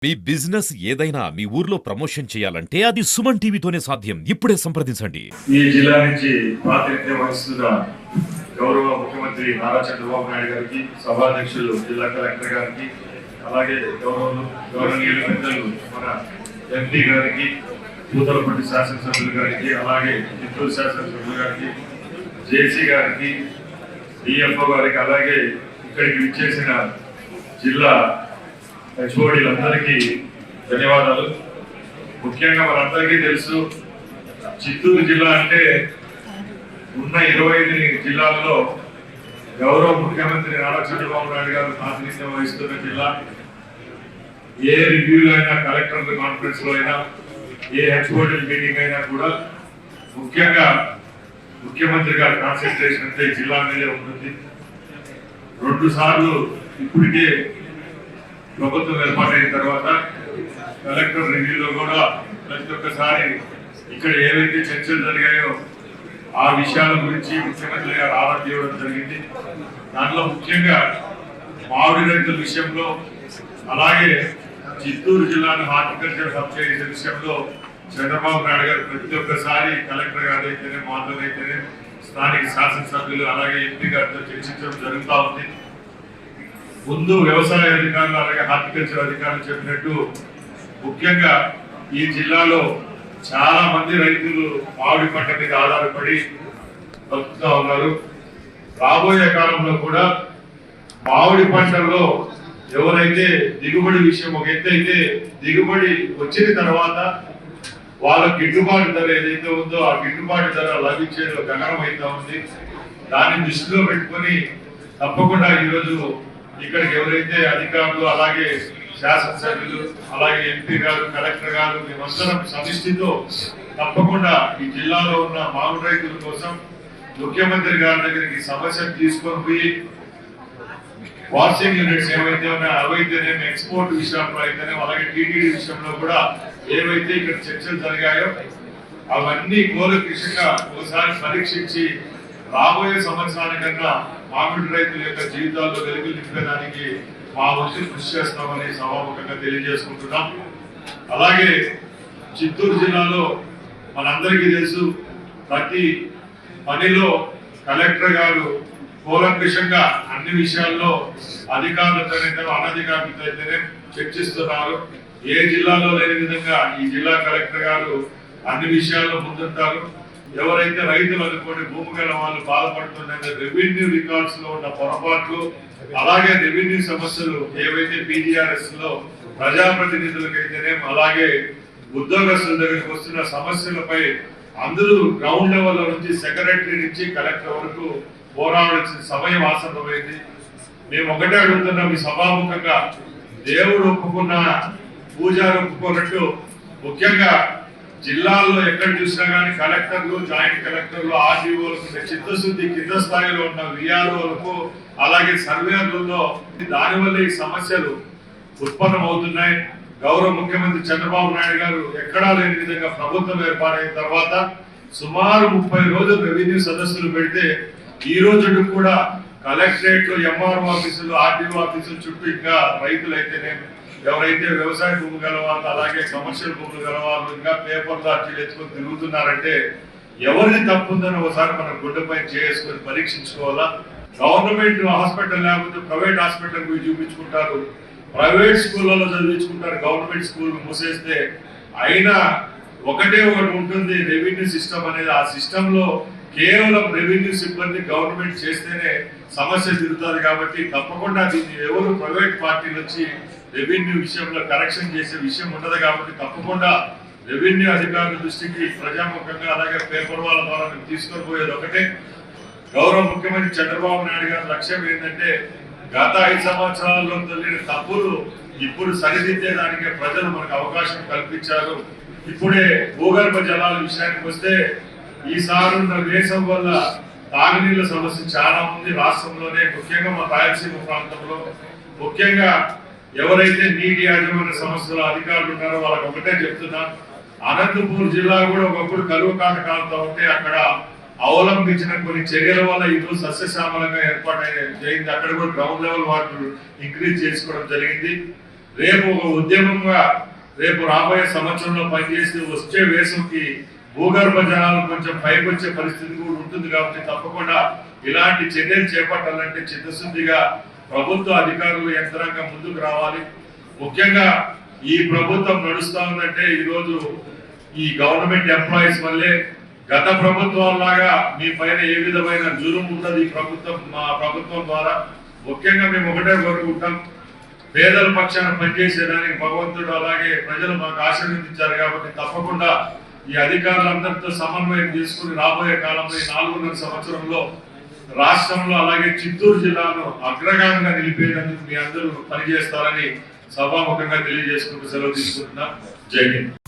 మీ business ఏదైనా మీ ఊర్లో promotion చేయాలంటే అది సుమన్ టీవీతోనే సాధ్యం. ఇప్పుడే సంప్రదించండి. ఈ జిల్లా నుంచి ప్రాతినిధ్యం వహిస్తున్న గౌరవ ముఖ్యమంత్రి నారా చంద్రబాబు నాయుడు గారికి, సభాధ్యక్షులు జిల్లా కలెక్టర్ గారికి, అలాగే గౌరవనీయులు పెద్దలు మన ఎంపీ గారికి, పూతలపట్టి శాసనసభ్యులు గారికి, అలాగే చిత్తూరు శాసనసభ్యులు గారికి, జేసీ గారికి, డిఎఫ్ఓ గారికి, అలాగే ఇక్కడికి విచ్చేసిన జిల్లా హెచ్ఓడీలందరికీ ధన్యవాదాలు. ముఖ్యంగా మనందరికీ తెలుసు, చిత్తూరు జిల్లా అంటే ఉన్న 25 జిల్లాల్లో గౌరవ ముఖ్యమంత్రి నారా చంద్రబాబు నాయుడు గారు ప్రాతినిధ్యం వహిస్తున్న జిల్లా. ఏ రివ్యూలో అయినా, కలెక్టర్ కాన్ఫరెన్స్ లో అయినా, ఏ హెచ్ఓడీ మీటింగ్ అయినా కూడా ముఖ్యంగా ముఖ్యమంత్రి గారి కాన్సన్ట్రేషన్ అంటే జిల్లా మీదే ఉంటుంది. 2 సార్లు ఇప్పటికే ప్రభుత్వం ఏర్పాటైన తర్వాత కలెక్టర్ రివ్యూలో కూడా ప్రతి ఒక్కసారి ఇక్కడ ఏవైతే చర్చలు జరిగాయో ఆ విషయాల గురించి ముఖ్యమంత్రి గారు ఆరా తీయడం జరిగింది. దాంట్లో ముఖ్యంగా మామిడి రైతుల విషయంలో, అలాగే చిత్తూరు జిల్లాను హార్టికల్చర్ హబ్ చేసే విషయంలో చంద్రబాబు నాయుడు గారు ప్రతి ఒక్కసారి కలెక్టర్ గారు అయితేనే, మాతో అయితేనే, స్థానిక శాసనసభ్యులు అలాగే ఎంపీ గారితో చర్చించడం జరుగుతూ ఉంది. ముందు వ్యవసాయ అధికారులు అలాగే హార్టికల్చర్ అధికారులు చెప్పినట్టు ముఖ్యంగా ఈ జిల్లాలో చాలా మంది రైతులు మామిడి పంట మీద ఆధారపడి బతుకుతూ ఉన్నారు. రాబోయే కాలంలో కూడా మామిడి పంటల్లో ఎవరైతే దిగుబడి విషయం ఒక ఎత్తు అయితే, దిగుబడి వచ్చిన తర్వాత వాళ్ళ గిట్టుబాటు ధర ఏదైతే ఉందో ఆ గిట్టుబాటు ధర లభించేది గగనం అవుతా ఉంది. దాన్ని దృష్టిలో పెట్టుకొని తప్పకుండా ఈరోజు ఇక్కడికి ఎవరైతే అధికారులు అలాగే శాసనసభ్యులు అలాగే ఎంపీ గారు, కలెక్టర్ గారు, మేమందరం సమిష్టితో తప్పకుండా ఈ జిల్లాలో ఉన్న మామిడి రైతుల కోసం ముఖ్యమంత్రి గారి దగ్గరికి సమస్యను తీసుకొని పోయి వాషింగ్ యూనిట్స్ ఏవైతే ఉన్నాయో అవైతేనేమి, ఎక్స్పోర్ట్ విషయంలో అయితేనే, అలాగే టీటీడీ విషయంలో కూడా ఏవైతే ఇక్కడ చర్చలు జరిగాయో అవన్నీ కూలంకషంగా ఒకసారి పరీక్షించి రాబోయే సంవత్సరానికన్నా మామిడి రైతుల యొక్క జీవితాల్లో వెలుగులు నింపేదానికి మా వంతు కృషి చేస్తామని సభాముఖంగా తెలియజేసుకుంటున్నాం. అలాగే చిత్తూరు జిల్లాలో మనందరికీ తెలుసు, ప్రతి పనిలో కలెక్టర్ గారు కూలంకషంగా అన్ని విషయాల్లో అధికారులతో అనధికారులతో అయితేనే చర్చిస్తున్నారు. ఏ జిల్లాలో లేని విధంగా ఈ జిల్లా కలెక్టర్ గారు అన్ని విషయాల్లో ముందుంటారు. ఎవరైతే రైతులు అనుకోని భూమి గల వాళ్ళు బాధపడుతున్న రెవెన్యూ రికార్డ్స్ లో ఉన్న పొరపాట్లు, అలాగే రెవెన్యూ సమస్యలు ఏవైతే పీజీఆర్ఎస్ లో ప్రజాప్రతినిధులకైతేనే, అలాగే ఉద్యోగస్తుల దగ్గరికి వస్తున్న సమస్యలపై అందరూ గ్రౌండ్ లెవెల్ నుంచి సెక్రటరీ నుంచి కలెక్టర్ వరకు పోరాడాల్సిన సమయం ఆసన్నమైంది. మేము ఒకటే అడుగుతున్నాం, ఈ సభాముఖంగా దేవుడు ఒప్పుకున్న పూజారు ఒప్పుకున్నట్టు ముఖ్యంగా జిల్లాల్లో ఎక్కడ చూసినా కానీ కలెక్టర్లు, జాయింట్ కలెక్టర్లు, ఆర్డీఓలకు చిత్తశుద్ధి కింద స్థాయిలో ఉన్న విఆర్ఓలకు అలాగే సర్వేర్లలో దానివల్ల ఈ సమస్యలు ఉత్పన్నం అవుతున్నాయి. గౌరవ ముఖ్యమంత్రి చంద్రబాబు నాయుడు గారు ఎక్కడా లేని విధంగా ప్రభుత్వం ఏర్పాటైన తర్వాత సుమారు 30 రోజులు రెవెన్యూ సదస్సులు పెడితే ఈ రోజు కూడా కలెక్టరేట్ లో ఎంఆర్ఓ ఆఫీసులు, ఆర్డీఓ ఆఫీసుల చుట్టూ ఇంకా రైతులైతేనే, ఎవరైతే వ్యవసాయ భూమి గల వాళ్ళు అలాగే కమర్షియల్ భూములు గల వాళ్ళు ఇంకా పేపర్లు అర్జీలు ఎత్తుకొని తిరుగుతున్నారంటే ఎవరిది తప్పుందని ఒకసారి మనం గుడ్డపై చేసుకొని పరీక్షించుకోవాలా. గవర్నమెంట్ హాస్పిటల్ లేకపోతే ప్రైవేట్ హాస్పిటల్ పోయి చూపించుకుంటారు, ప్రైవేట్ స్కూళ్ళలో చదివించుకుంటారు. గవర్నమెంట్ స్కూల్ మూసేస్తే అయినా ఒకటి ఉంటుంది, రెవెన్యూ సిస్టమ్ అనేది. ఆ సిస్టమ్ లో కేవలం రెవెన్యూ సిబ్బంది గవర్నమెంట్ చేస్తేనే సమస్య తిరుగుతుంది. కాబట్టి తప్పకుండా దీన్ని ఎవరు ప్రైవేట్ పార్టీలు వచ్చి రెవెన్యూ విషయంలో కరెక్షన్ చేసే విషయం ఉండదు. కాబట్టి తప్పకుండా రెవెన్యూ అధికారుల దృష్టికి ప్రజాముఖంగా అలాగే పేపర్ వాళ్ళ ద్వారా తీసుకొని పోయేది ఒకటే. గౌరవ ముఖ్యమంత్రి చంద్రబాబు నాయుడు గారి లక్ష్యం ఏంటంటే గత 5 సంవత్సరాల్లో జరిగిన తప్పులు ఇప్పుడు సరిదిద్దేదానికి ప్రజలు మనకు అవకాశం కల్పించారు. ఇప్పుడే భూగర్భ జలాల విషయానికి వస్తే ఈసారి ఉన్న వేసవి వల్ల తాగునీళ్ళ సమస్య చాలా ఉంది రాష్ట్రంలోనే, ముఖ్యంగా మా రాయలసీమ ప్రాంతంలో. ముఖ్యంగా ఎవరైతే నీటి యాజమాన్య సంస్థల అధికారులు ఉన్నారో వాళ్ళకి ఒకటే చెప్తున్నా, అనంతపూర్ జిల్లా కూడా ఒకప్పుడు కరువు కాటకాలతో ఉంటే అక్కడ అవలంబించిన కొన్ని చర్యల వల్ల ఈరోజు సస్యశ్యామలంగా ఏర్పాటైంది. అక్కడ కూడా గ్రౌండ్ లెవెల్ వాటర్ ఇంక్రీజ్ చేసుకోవడం జరిగింది. రేపు ఒక ఉద్యమంగా రేపు రాబోయే సంవత్సరంలో పనిచేసి వచ్చే వేసవికి భూగర్భ జలాలు కొంచెం పైకి వచ్చే పరిస్థితి కూడా ఉంటుంది కాబట్టి తప్పకుండా ఇలాంటి చర్యలు చేపట్టాలంటే చిత్తశుద్ధిగా ప్రభుత్వ అధికారులు యంత్రాంగం ముందుకు రావాలి. ముఖ్యంగా ఈ ప్రభుత్వం నడుస్తా ఉందంటే ఈరోజు ఈ గవర్నమెంట్ ఎంప్లాయీస్ వల్లే గత ప్రభుత్వాల్లాగా మీ పైన ఏ విధమైన జులుం ఉండదు ఈ ప్రభుత్వం మా ప్రభుత్వం ద్వారా. ముఖ్యంగా మేము ఒకటే కోరుకుంటాం, పేదల పక్షాన పనిచేసేదానికి భగవంతుడు అలాగే ప్రజలు మాకు ఆశీర్వదించారు కాబట్టి తప్పకుండా ఈ అధికారులందరితో సమన్వయం చేసుకుని రాబోయే కాలంలో ఈ 4.5 సంవత్సరంలో రాష్ట్రంలో అలాగే చిత్తూరు జిల్లాను అగ్రగామిగా నిలిపేందుకు మీ అందరూ పనిచేస్తారని సభాముఖంగా తెలియజేసుకుంటూ సెలవు తీసుకుంటున్నా. జై హింద్.